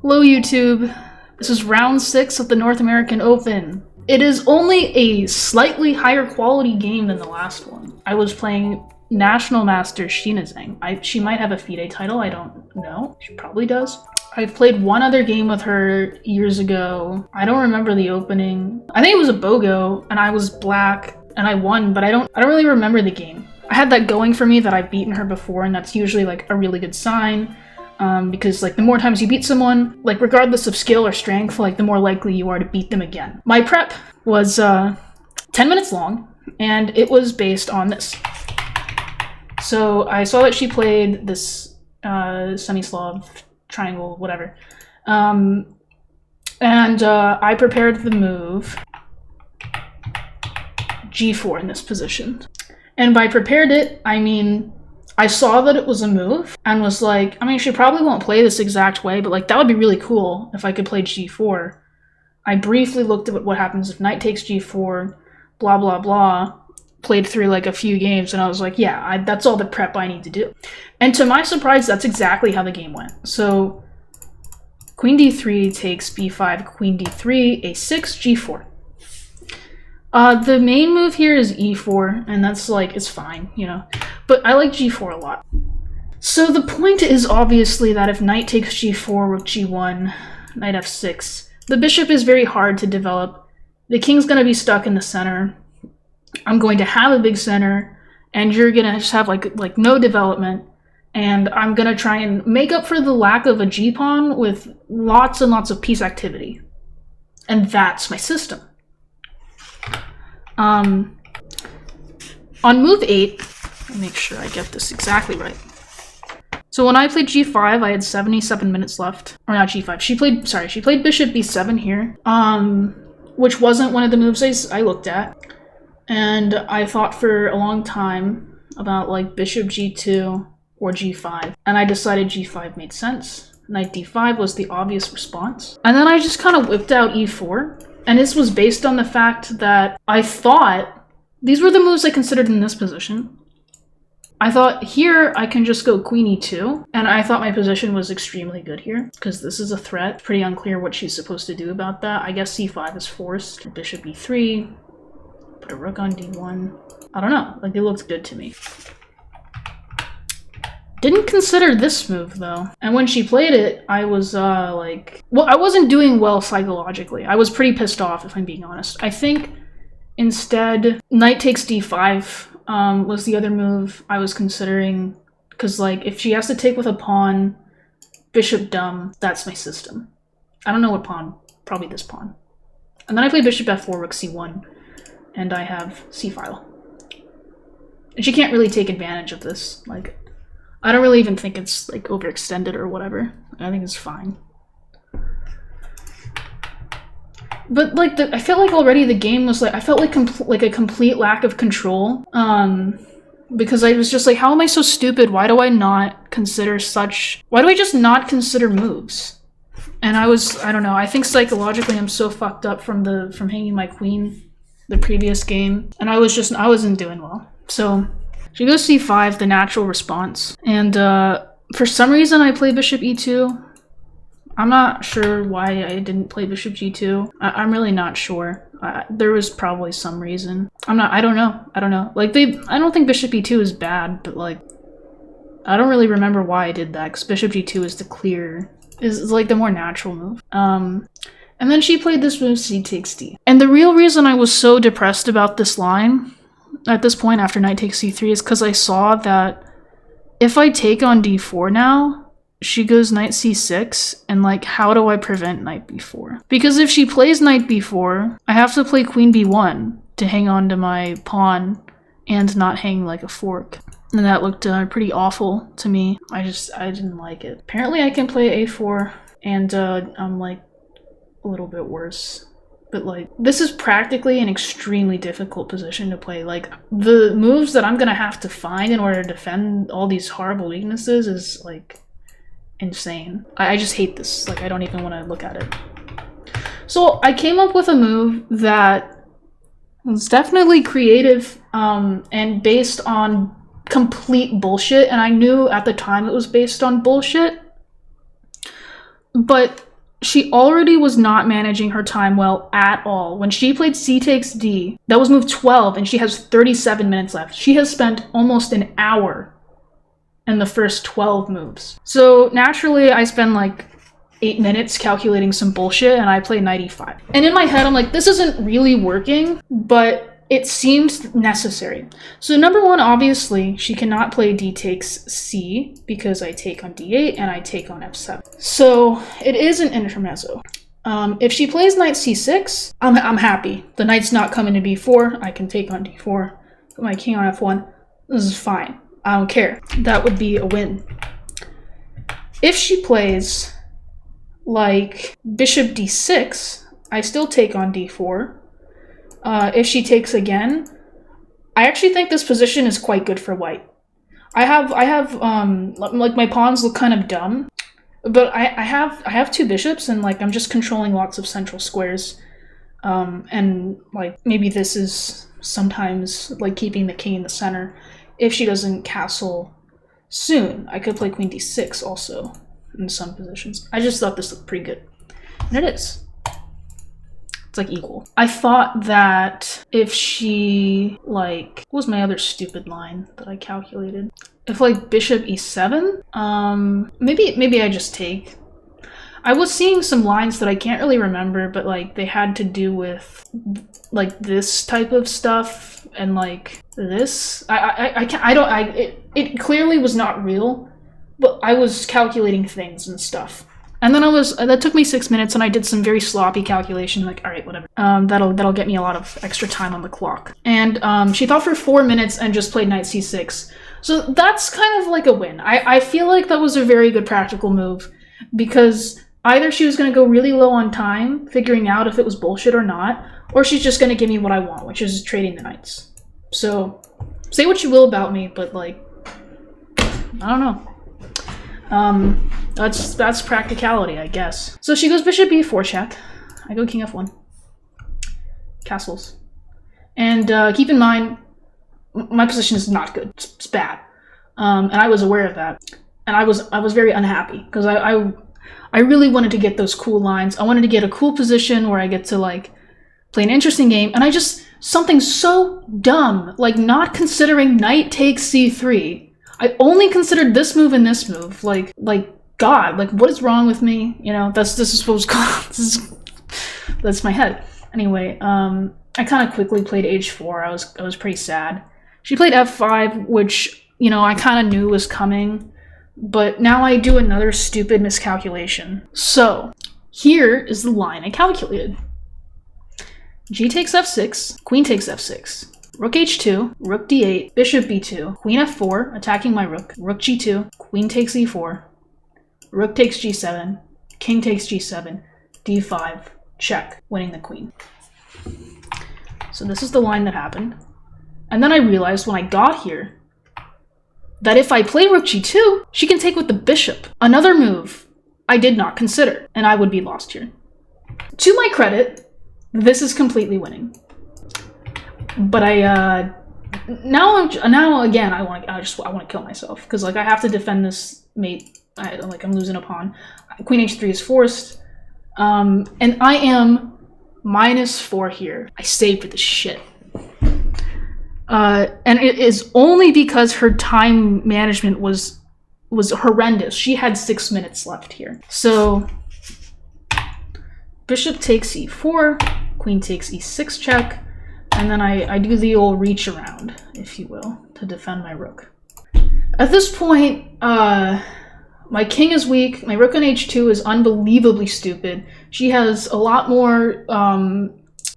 Hello YouTube, this is round 6 of the North American Open. It is only a slightly higher quality game than the last one. I was playing National Master Shinazeng. She might have a FIDE title, I don't know. She probably does. I've played one other game with her years ago. I don't remember the opening. I think it was a BOGO and I was black and I won, but I don't really remember the game. I had that going for me that I've beaten her before, and that's usually like a really good sign. Because like the more times you beat someone, like regardless of skill or strength, like the more likely you are to beat them again. My prep was 10 minutes long, and it was based on this. So I saw that she played this semi-Slav triangle, whatever. I prepared the move G4 in this position. And by prepared it, I mean I saw that it was a move and was like, I mean, she probably won't play this exact way, but like that would be really cool if I could play G4. I briefly looked at what happens if knight takes G4, blah, blah, blah, played through like a few games, and I was like, yeah, that's all the prep I need to do. And to my surprise, that's exactly how the game went. So Queen D3 takes B5, Queen D3, A6, G4. The main move here is E4, and that's like, it's fine, you know. But I like G4 a lot. So the point is obviously that if knight takes G4 with G1, knight F6, the bishop is very hard to develop. The king's going to be stuck in the center. I'm going to have a big center, and you're going to just have like no development. And I'm going to try and make up for the lack of a G-pawn with lots and lots of piece activity. And that's my system. On move 8, let me make sure I get this exactly right. So when I played G5, I had 77 minutes left. Or not G5, she played Bishop B7 here, which wasn't one of the moves I looked at. And I thought for a long time about like Bishop G2 or G5, and I decided G5 made sense. Knight D5 was the obvious response. And then I just kind of whipped out E4. And this was based on the fact that I thought these were the moves I considered in this position. I thought here I can just go Queen E2, and I thought my position was extremely good here because this is a threat. Pretty unclear what she's supposed to do about that. I guess C5 is forced. Bishop E3, put a rook on D1. I don't know, like it looked good to me. Didn't consider this move though. And when she played it, I was like, well, I wasn't doing well psychologically. I was pretty pissed off, if I'm being honest. I think instead, knight takes D5 was the other move I was considering, because like if she has to take with a pawn, bishop dumb, that's my system. I don't know what pawn, probably this pawn. And then I play bishop F4, rook C1, and I have C-file. And she can't really take advantage of this, like, I don't really even think it's like overextended or whatever. I think it's fine. But like I felt like already the game was like, I felt like a complete lack of control. Because I was just like, how am I so stupid? Why do I not consider why do I just not consider moves? And I don't know, I think psychologically I'm so fucked up from hanging my queen the previous game. And I wasn't doing well. So she goes C5, the natural response. And for some reason I play bishop E2. I'm not sure why I didn't play bishop G2. I'm really not sure. There was probably some reason. I don't know. Like I don't think bishop E2 is bad, but like, I don't really remember why I did that, because bishop G2 is like the more natural move. And then she played this move, C takes D. And the real reason I was so depressed about this line at this point after knight takes C3 is because I saw that if I take on D4 now, she goes knight C6, and like, how do I prevent knight B4? Because if she plays knight B4, I have to play queen B1 to hang on to my pawn and not hang like a fork. And that looked pretty awful to me. I didn't like it. Apparently I can play A4, and I'm like a little bit worse. But like, this is practically an extremely difficult position to play. Like, the moves that I'm gonna have to find in order to defend all these horrible weaknesses is like insane. I just hate this. Like, I don't even want to look at it. So I came up with a move that was definitely creative and based on complete bullshit. And I knew at the time it was based on bullshit. But she already was not managing her time well at all. When she played c takes d, that was move 12, and she has 37 minutes left. She has spent almost an hour in the first 12 moves. So naturally, I spend like 8 minutes calculating some bullshit, and I play knight e5. And in my head, I'm like, this isn't really working, but it seems necessary. So number one, obviously, she cannot play d takes c because I take on d8 and I take on f7. So it is an intermezzo. If she plays knight c6, I'm happy. The knight's not coming to b4. I can take on d4. Put my king on f1. This is fine. I don't care. That would be a win. If she plays like bishop d6, I still take on d4. If she takes again, I actually think this position is quite good for white. I have like my pawns look kind of dumb, but I have two bishops, and like I'm just controlling lots of central squares, and like maybe this is sometimes like keeping the king in the center. If she doesn't castle soon, I could play queen d6 also in some positions. I just thought this looked pretty good, and it is. It's like equal. I thought that if she like, what was my other stupid line that I calculated? If like bishop e7, maybe I just take. I was seeing some lines that I can't really remember, but like they had to do with like this type of stuff and like this. It clearly was not real, but I was calculating things and stuff. And then that took me 6 minutes, and I did some very sloppy calculation, like, all right, whatever. That'll get me a lot of extra time on the clock. And she thought for 4 minutes and just played knight c6. So that's kind of like a win. I feel like that was a very good practical move, because either she was going to go really low on time, figuring out if it was bullshit or not, or she's just going to give me what I want, which is trading the knights. So say what you will about me, but like, I don't know. That's practicality, I guess. So she goes bishop e4 check. I go king f1. Castles. And keep in mind, my position is not good. It's bad. And I was aware of that. And I was very unhappy, because I really wanted to get those cool lines. I wanted to get a cool position where I get to like play an interesting game. And I just, something so dumb, like not considering knight takes c3. I only considered this move and this move. Like God, like what is wrong with me? You know, this is what was called. That's my head. Anyway, I kind of quickly played h4. I was pretty sad. She played f5, which, you know, I kind of knew was coming, but now I do another stupid miscalculation. So here is the line I calculated. G takes f6, queen takes f6. Rook h2, rook d8, bishop b2, queen f4, attacking my rook, rook g2, queen takes e4, rook takes g7, king takes g7, d5, check, winning the queen. So this is the line that happened. And then I realized when I got here that if I play rook g2, she can take with the bishop. Another move I did not consider, and I would be lost here. To my credit, this is completely winning. But now again I want to kill myself, because like I have to defend this mate. I'm losing a pawn. Queen h3 is forced, and I am -4 here. I saved the shit, and it is only because her time management was horrendous. She had 6 minutes left here. So bishop takes e4, queen takes e6 check. And then I do the old reach around, if you will, to defend my rook. At this point, my king is weak. My rook on h2 is unbelievably stupid. She has a lot more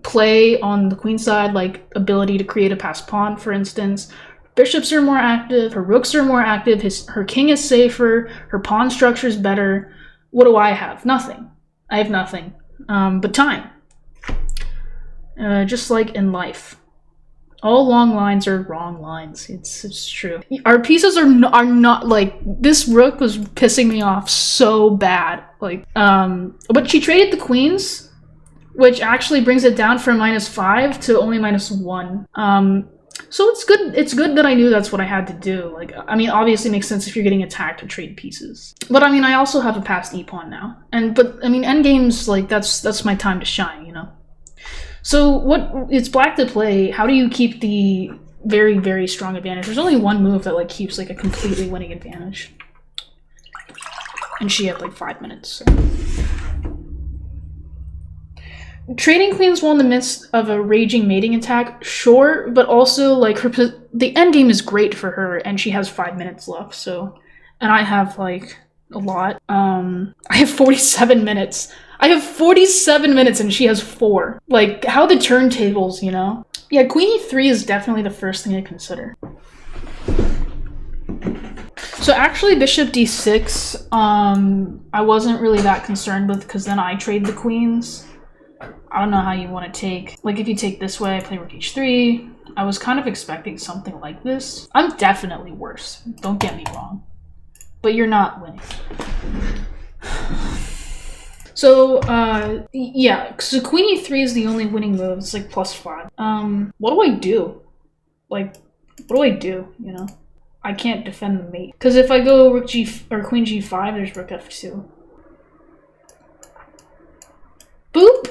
play on the queen side, like ability to create a passed pawn, for instance. Bishops are more active. Her rooks are more active. Her king is safer. Her pawn structure is better. What do I have? Nothing. I have nothing but time. Just like in life, all long lines are wrong lines. It's true. Our pieces are not like, this rook was pissing me off so bad. Like, but she traded the queens, which actually brings it down from -5 to only -1. So it's good that I knew that's what I had to do. Like, I mean, obviously it makes sense if you're getting attacked to trade pieces. But I mean, I also have a passed e-pawn now. But I mean, endgame's like, that's my time to shine, you know? So it's black to play. How do you keep the very, very strong advantage? There's only one move that like keeps like a completely winning advantage. And she had like 5 minutes, so. Trading queens while in the midst of a raging mating attack, sure, but also like the endgame is great for her, and she has 5 minutes left. So, and I have like a lot. I have 47 minutes. I have 47 minutes, and she has 4. Like, how the turntables, you know? Yeah, queen e3 is definitely the first thing to consider. So actually, bishop d6, I wasn't really that concerned with, because then I trade the queens. I don't know how you want to take, like if you take this way, I play rook h3. I was kind of expecting something like this. I'm definitely worse, don't get me wrong, but you're not winning. So, yeah, so queen e3 is the only winning move. It's like +5. What do I do? Like, what do I do, you know? I can't defend the mate. Because if I go rook g or queen g5, there's rook f2. Boop!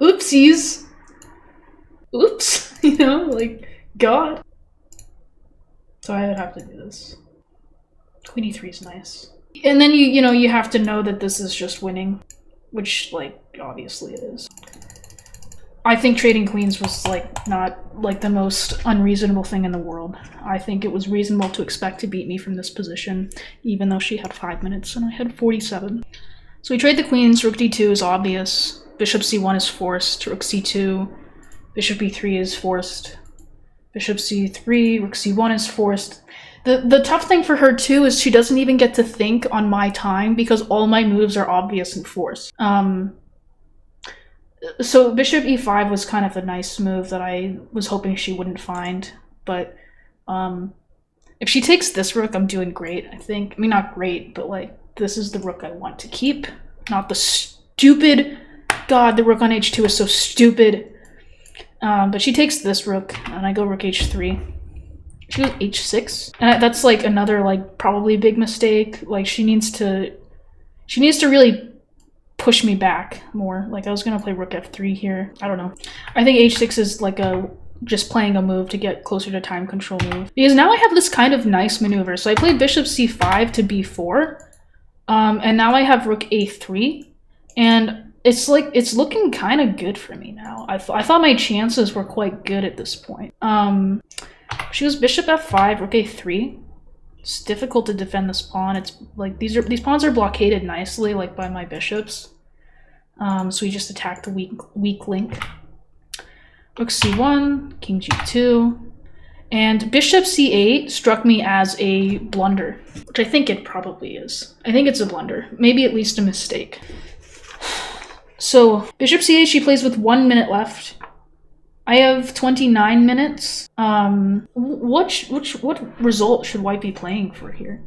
Oopsies. Oops, you know, like, God. So I would have to do this. Queen e3 is nice. And then you know, you have to know that this is just winning, which, like, obviously it is. I think trading queens was, like, not, like, the most unreasonable thing in the world. I think it was reasonable to expect to beat me from this position, even though she had 5 minutes and I had 47. So we trade the queens. Rook d2 is obvious. Bishop c1 is forced. Rook c2. Bishop e3 is forced. Bishop c3. Rook c1 is forced. The tough thing for her too is she doesn't even get to think on my time because all my moves are obvious and forced. So bishop e5 was kind of a nice move that I was hoping she wouldn't find, but if she takes this rook, I'm doing great, I think. I mean, not great, but like, this is the rook I want to keep, not the stupid... God, the rook on h2 is so stupid. But she takes this rook, and I go rook h3. She goes h6, and that's like another like probably big mistake. Like she needs to really push me back more. Like I was gonna play rook f3 here. I don't know. I think h6 is like just playing a move to get closer to time control move. Because now I have this kind of nice maneuver. So I played bishop c5 to b4, and now I have rook a3, and it's like, it's looking kind of good for me now. I thought my chances were quite good at this point. She goes bishop f5, rook a3. It's difficult to defend this pawn. It's like these pawns are blockaded nicely, like by my bishops. So we just attack the weak link. Rook c1, king g2, and bishop c8 struck me as a blunder, which I think it probably is. I think it's a blunder, maybe at least a mistake. So bishop c8, she plays with 1 minute left. I have 29 minutes. What result should white be playing for here?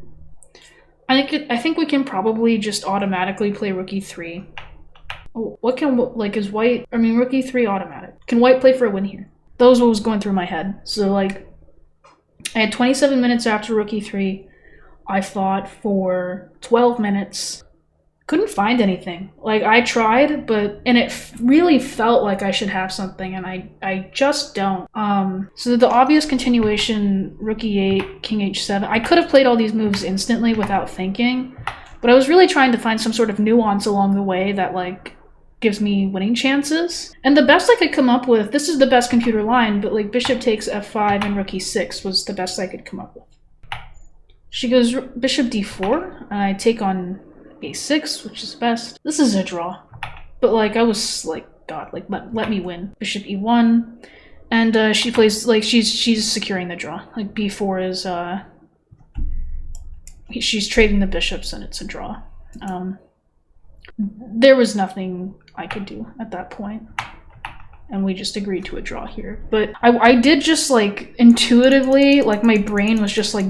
I think we can probably just automatically play rook e3. What can, like, is white... I mean, rook e3 automatic. Can white play for a win here? That was what was going through my head. So, like, I had 27 minutes after rook e3. I fought for 12 minutes. Couldn't find anything. Like, I tried, and it really felt like I should have something, and I just don't. So the obvious continuation, rook e8, king h7. I could have played all these moves instantly without thinking, but I was really trying to find some sort of nuance along the way that, like, gives me winning chances. And the best I could come up with, this is the best computer line, but like bishop takes f5 and rook e6 was the best I could come up with. She goes bishop d4, and I take on a6, which is best. This is a draw, but like I was like, God, like let me win. Bishop e1, and she plays, like, she's securing the draw. Like b4 is she's trading the bishops, and it's a draw. There was nothing I could do at that point, and we just agreed to a draw here. But I did just, like, intuitively, like, my brain was just like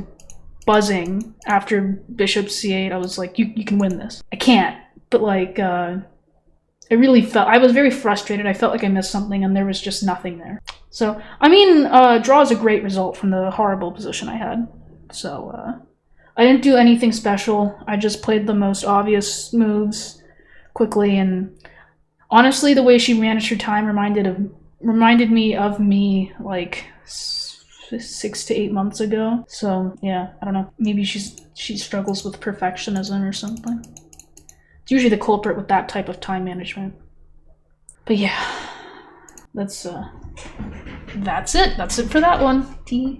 buzzing after bishop c8. I was like, you can win this. I can't, but like I was very frustrated. I felt like I missed something and there was just nothing there. So, I mean, draw is a great result from the horrible position I had. So, I didn't do anything special. I just played the most obvious moves quickly, and honestly, the way she managed her time reminded me of me like 6 to 8 months ago. So yeah, I don't know. Maybe she struggles with perfectionism or something. It's usually the culprit with that type of time management. But yeah, that's it. That's it for that one. T.